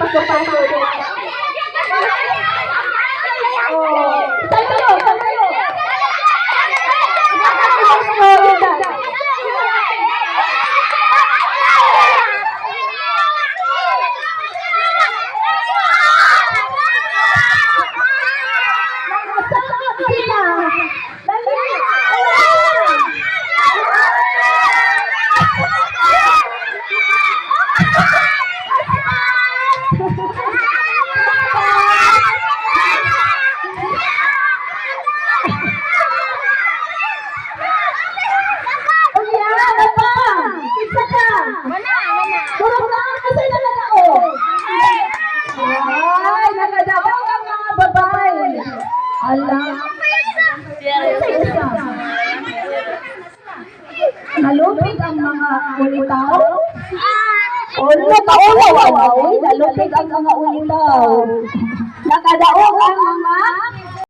pasok. Oh, tayo. Nalupig ang mga ulitaw. Nalupig ang mga ulitaw. Nakadaog ang mga